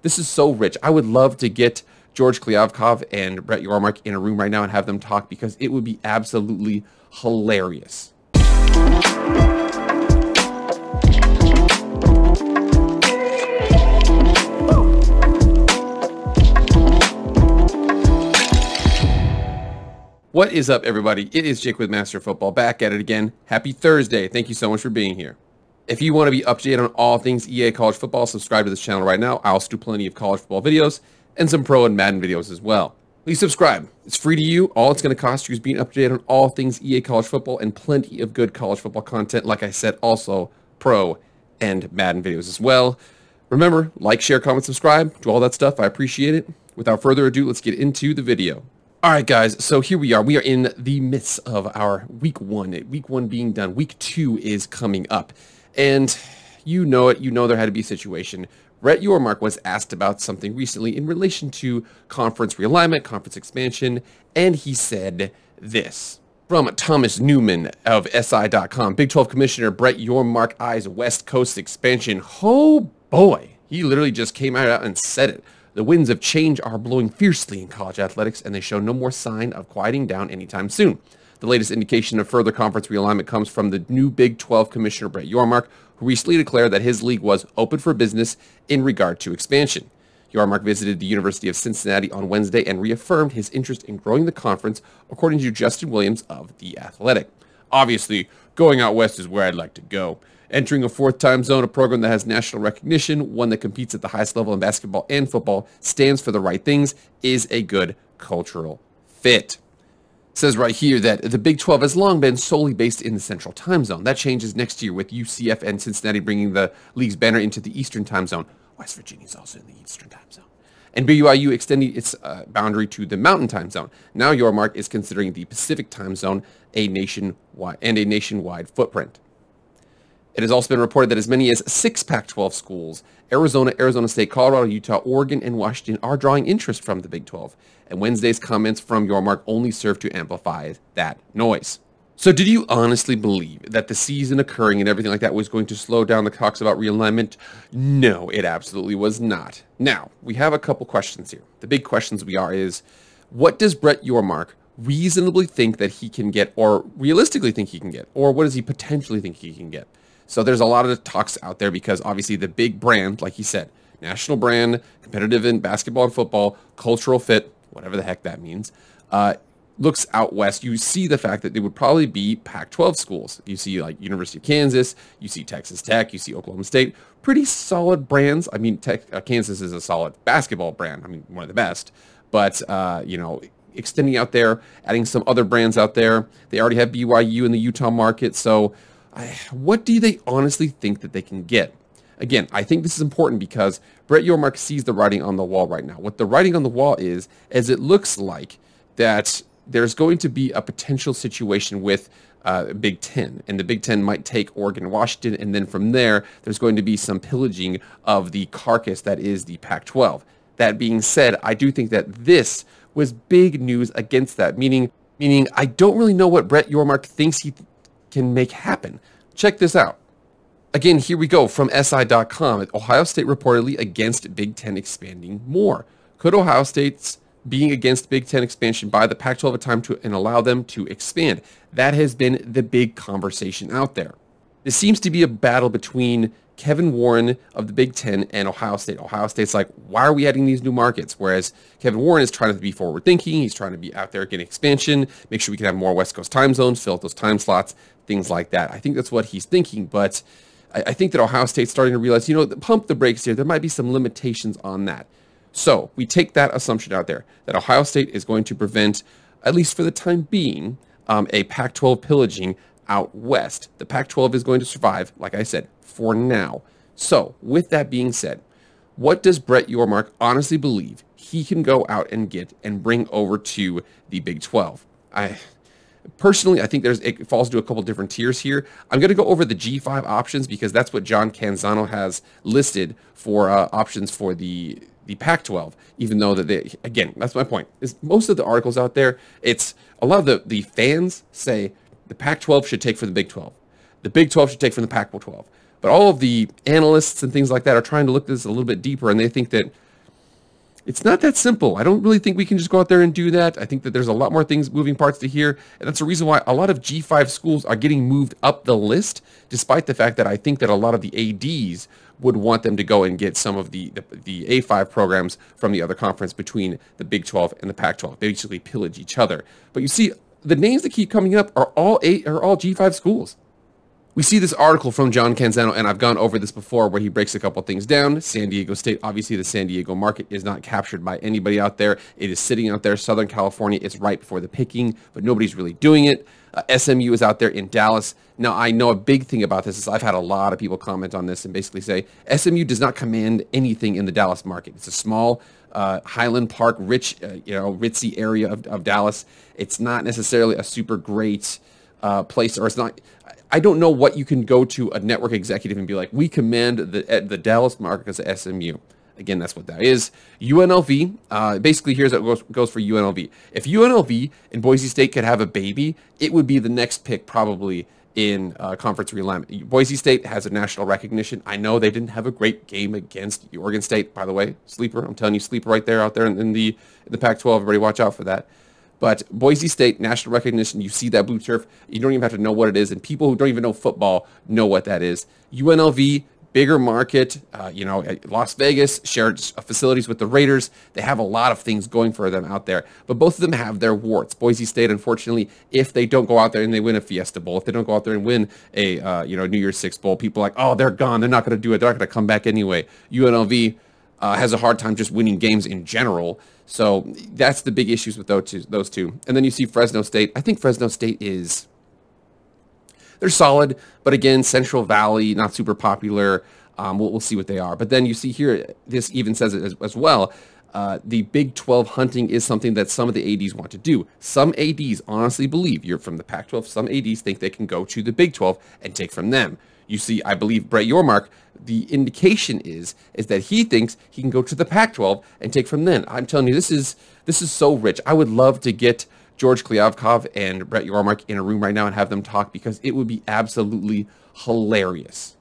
This is so rich. I would love to get George Kliavkov and Brett Yormark in a room right now and have them talk, because it would be absolutely hilarious. What is up, everybody? It is Jake with Master Football, back at it again. Happy Thursday. Thank you so much for being here. If you want to be updated on all things EA college football, subscribe to this channel right now. I also do plenty of college football videos and some pro and Madden videos as well. Please subscribe. It's free to you. All it's going to cost you is being updated on all things EA college football and plenty of good college football content. Like I said, also pro and Madden videos as well. Remember, like, share, comment, subscribe. Do all that stuff. I appreciate it. Without further ado, let's get into the video. All right, guys, so here we are. We are in the midst of our week one. Week one being done. Week two is coming up. And you know it. You know there had to be a situation. Brett Yormark was asked about something recently in relation to conference realignment, conference expansion, and he said this. From Thomas Newman of SI.com, Big 12 Commissioner Brett Yormark eyes West Coast expansion. Oh, boy. He literally just came out and said it. The winds of change are blowing fiercely in college athletics, and they show no more sign of quieting down anytime soon. The latest indication of further conference realignment comes from the new Big 12 Commissioner Brett Yormark, who recently declared that his league was open for business in regard to expansion. Yormark visited the University of Cincinnati on Wednesday and reaffirmed his interest in growing the conference, according to Justin Williams of The Athletic. Obviously, going out west is where I'd like to go. Entering a fourth time zone, a program that has national recognition, one that competes at the highest level in basketball and football, stands for the right things, is a good cultural fit. It says right here that the Big 12 has long been solely based in the Central Time Zone. That changes next year with UCF and Cincinnati bringing the league's banner into the Eastern Time Zone. West Virginia is also in the Eastern Time Zone. And BYU extending its boundary to the Mountain Time Zone. Now Yormark is considering the Pacific Time Zone a nationwide footprint. It has also been reported that as many as 6 Pac-12 schools, Arizona, Arizona State, Colorado, Utah, Oregon, and Washington, are drawing interest from the Big 12. And Wednesday's comments from Yormark only serve to amplify that noise. So did you honestly believe that the season occurring and everything like that was going to slow down the talks about realignment? No, it absolutely was not. Now, we have a couple questions here. The big questions is, what does Brett Yormark reasonably think that he can get, or realistically think he can get, or what does he potentially think he can get? So there's a lot of talks out there because obviously the big brand, like he said, national brand, competitive in basketball and football, cultural fit, whatever the heck that means, looks out west. You see the fact that they would probably be Pac-12 schools. You see like University of Kansas, you see Texas Tech, you see Oklahoma State, pretty solid brands. I mean, Kansas is a solid basketball brand. I mean, one of the best, but you know, extending out there, adding some other brands out there. They already have BYU in the Utah market. So what do they honestly think that they can get? Again, I think this is important because Brett Yormark sees the writing on the wall right now. What the writing on the wall is it looks like that there's going to be a potential situation with Big Ten, and the Big Ten might take Oregon and Washington, and then from there, there's going to be some pillaging of the carcass that is the Pac-12. That being said, I do think that this was big news against that, meaning I don't really know what Brett Yormark thinks he can make happen. Check this out. Again, here we go from SI.com. Ohio State reportedly against Big Ten expanding more. Could Ohio State's being against Big Ten expansion buy the Pac-12 a time and allow them to expand? That has been the big conversation out there. This seems to be a battle between Kevin Warren of the Big Ten and Ohio State. Ohio State's like, why are we adding these new markets? Whereas Kevin Warren is trying to be forward-thinking. He's trying to be out there getting expansion, make sure we can have more West Coast time zones, fill out those time slots, things like that. I think that's what he's thinking, but I think that Ohio State's starting to realize, you know, pump the brakes here. There might be some limitations on that. So we take that assumption out there, that Ohio State is going to prevent, at least for the time being, a Pac-12 pillaging out west. The Pac-12 is going to survive, like I said, for now. So with that being said, what does Brett Yormark honestly believe he can go out and get and bring over to the Big 12? Personally, I think it falls to a couple different tiers here. I'm going to go over the G5 options because that's what John Canzano has listed for options for the Pac-12, even though that again, that's my point, is most of the articles out there, it's a lot of the fans say the Pac-12 should take from the Big 12. The Big 12 should take from the Pac-12. But all of the analysts and things like that are trying to look at this a little bit deeper, and they think that It's not that simple. I don't really think we can just go out there and do that. I think that there's a lot more things, moving parts to here. And that's the reason why a lot of G5 schools are getting moved up the list, despite the fact that I think that a lot of the ADs would want them to go and get some of the A5 programs from the other conference between the Big 12 and the Pac-12. They basically pillage each other. But you see, the names that keep coming up are all G5 schools. We see this article from John Canzano, and I've gone over this before, where he breaks a couple things down. San Diego State, obviously the San Diego market is not captured by anybody out there. It is sitting out there. Southern California is right before the picking, but nobody's really doing it. SMU is out there in Dallas. Now, I know a big thing about this is I've had a lot of people comment on this and basically say SMU does not command anything in the Dallas market. It's a small Highland Park, rich, ritzy area of Dallas. It's not necessarily a super great place, or it's not. I don't know what you can go to a network executive and be like, we command the Dallas market as a SMU. Again, that's what that is. UNLV, basically here's how it goes for UNLV. If UNLV and Boise State could have a baby, it would be the next pick probably in conference realignment. Boise State has a national recognition. I know they didn't have a great game against Oregon State, by the way. Sleeper, I'm telling you, sleeper right there, out there in the Pac-12. Everybody watch out for that. But Boise State, national recognition, you see that blue turf, you don't even have to know what it is, and people who don't even know football know what that is. UNLV, bigger market, Las Vegas, shared facilities with the Raiders. They have a lot of things going for them out there, but both of them have their warts. Boise State, unfortunately, if they don't go out there and they win a Fiesta Bowl, if they don't go out there and win a New Year's Six Bowl, people are like, oh, they're gone. They're not going to do it. They're not going to come back anyway. UNLV has a hard time just winning games in general. So that's the big issues with those two. And then you see Fresno State. I think Fresno State they're solid, but again, Central Valley, not super popular. We'll see what they are. But then you see here, this even says it as well. The Big 12 hunting is something that some of the ADs want to do. Some ADs honestly believe, you're from the Pac-12, some ADs think they can go to the Big 12 and take from them. You see, I believe Brett Yormark, the indication is that he thinks he can go to the Pac-12 and take from them. I'm telling you, this is so rich. I would love to get George Kliavkov and Brett Yormark in a room right now and have them talk, because it would be absolutely hilarious.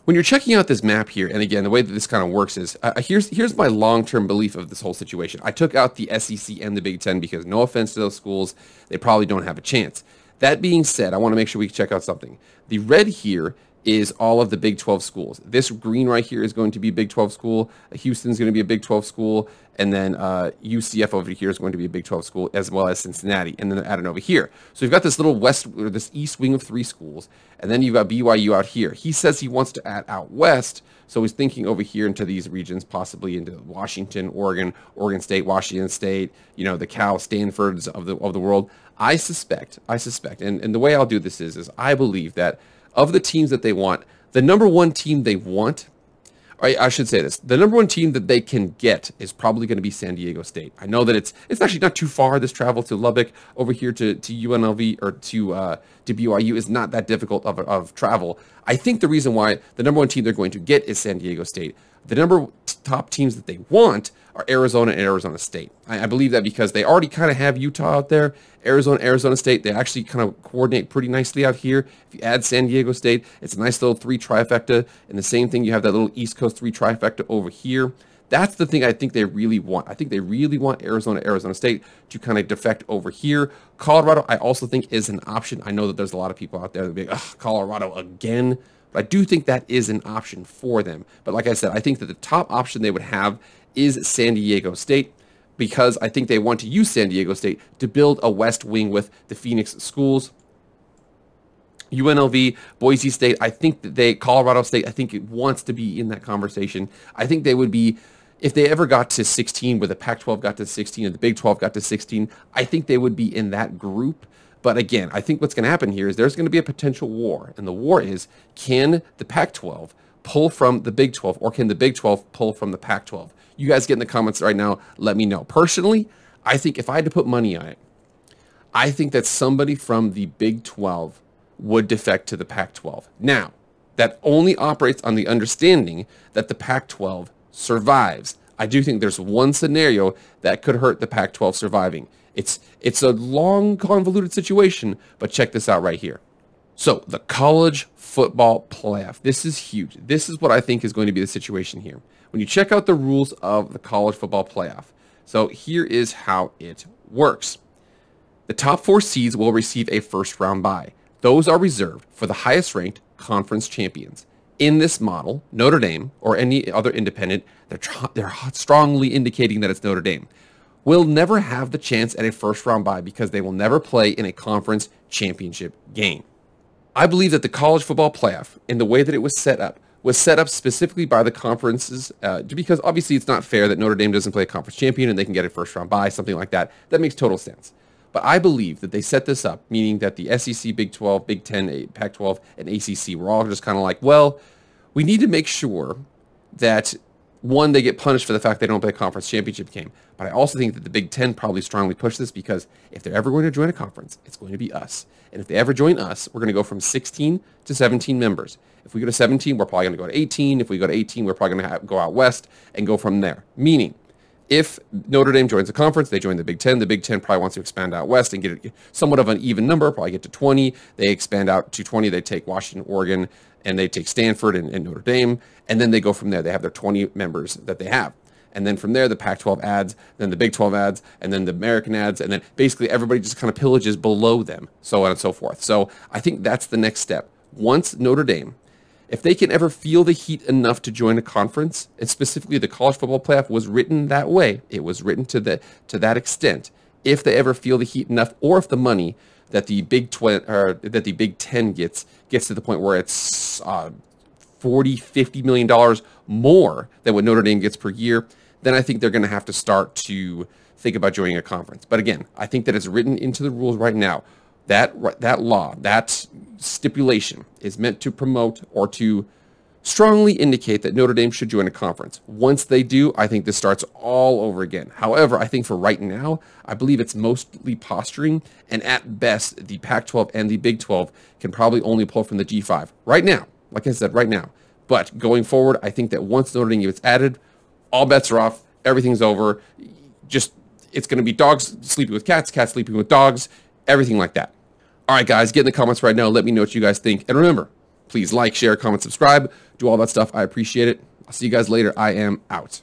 When you're checking out this map here, and again, the way that this kind of works is, here's my long-term belief of this whole situation. I took out the SEC and the Big Ten because, no offense to those schools, they probably don't have a chance. That being said, I want to make sure we check out something. The red here is all of the Big 12 schools. This green right here is going to be a Big 12 school. Houston's going to be a Big 12 school. And then UCF over here is going to be a Big 12 school, as well as Cincinnati. And then add it over here. So you've got this little west, or this east wing of 3 schools. And then you've got BYU out here. He says he wants to add out west. So he's thinking over here into these regions, possibly into Washington, Oregon State, Washington State, the Cal, Stanfords of the world. I suspect, and the way I'll do this is I believe that of the teams that they want, the number one team they want, I should say this, the number one team that they can get is probably going to be San Diego State. I know that it's actually not too far. This travel to Lubbock over here to UNLV or to BYU is not that difficult of travel. I think the reason why the number one team they're going to get is San Diego State. The top teams that they want are Arizona and Arizona State. I believe that because they already kind of have Utah out there. Arizona State, they actually kind of coordinate pretty nicely out here. If you add San Diego State, it's a nice little 3 trifecta. And the same thing, you have that little East Coast 3 trifecta over here. That's the thing I think they really want. I think they really want Arizona State to kind of defect over here. Colorado, I also think, is an option. I know that there's a lot of people out there that be like, Colorado again. But I do think that is an option for them. But like I said, I think that the top option they would have is San Diego State, because I think they want to use San Diego State to build a west wing with the Phoenix schools. UNLV, Boise State, I think that Colorado State, I think it wants to be in that conversation. I think they would be, if they ever got to 16, where the Pac-12 got to 16 and the Big 12 got to 16, I think they would be in that group. But again, I think what's going to happen here is there's going to be a potential war. And the war is, can the Pac-12 pull from the Big 12, or can the Big 12 pull from the Pac-12? You guys get in the comments right now. Let me know. Personally, I think if I had to put money on it, I think that somebody from the Big 12 would defect to the Pac-12. Now, that only operates on the understanding that the Pac-12 survives. I do think there's one scenario that could hurt the Pac-12 surviving. It's a long, convoluted situation, but check this out right here. So, the college football playoff. This is huge. This is what I think is going to be the situation here. when you check out the rules of the college football playoff. So here is how it works. The top 4 seeds will receive a first round bye. Those are reserved for the highest ranked conference champions. In this model, Notre Dame or any other independent, they're strongly indicating that it's Notre Dame, will never have the chance at a first round bye because they will never play in a conference championship game. I believe that the college football playoff, in the way that it was set up specifically by the conferences, because obviously it's not fair that Notre Dame doesn't play a conference champion and they can get a first round bye, something like that. That makes total sense. But I believe that they set this up, meaning that the SEC, Big 12, Big 10, Pac-12, and ACC were all just kind of like, well, we need to make sure that, one, they get punished for the fact they don't play a conference championship game. But I also think that the Big 10 probably strongly push this because if they're ever going to join a conference, it's going to be us. And if they ever join us, we're going to go from 16 to 17 members. If we go to 17, we're probably going to go to 18. If we go to 18, we're probably going to go out west and go from there. Meaning, if Notre Dame joins a conference, they join the Big 10. The Big 10 probably wants to expand out west and get somewhat of an even number, probably get to 20. They expand out to 20. They take Washington, Oregon, and they take Stanford and Notre Dame. And then they go from there. They have their 20 members that they have. And then from there, the Pac-12 adds, then the Big 12 adds, and then the American adds, and then basically everybody just kind of pillages below them, so on and so forth. So I think that's the next step. Once Notre Dame, if they can ever feel the heat enough to join a conference, and specifically the college football playoff was written that way, it was written to that extent. If they ever feel the heat enough, or if the money that the Big 10 gets to the point where it's $40-50 million more than what Notre Dame gets per year, then I think they're going to have to start to think about joining a conference. But again, I think that it's written into the rules right now. That law, that stipulation is meant to promote or to strongly indicate that Notre Dame should join a conference. Once they do, I think this starts all over again. However, I think for right now, I believe it's mostly posturing, and at best, the Pac-12 and the Big 12 can probably only pull from the G5 right now. Like I said, right now. But going forward, I think that once Notre Dame gets added, all bets are off. Everything's over. It's going to be dogs sleeping with cats, cats sleeping with dogs, everything like that. All right, guys, get in the comments right now. Let me know what you guys think. And remember, please like, share, comment, subscribe. Do all that stuff. I appreciate it. I'll see you guys later. I am out.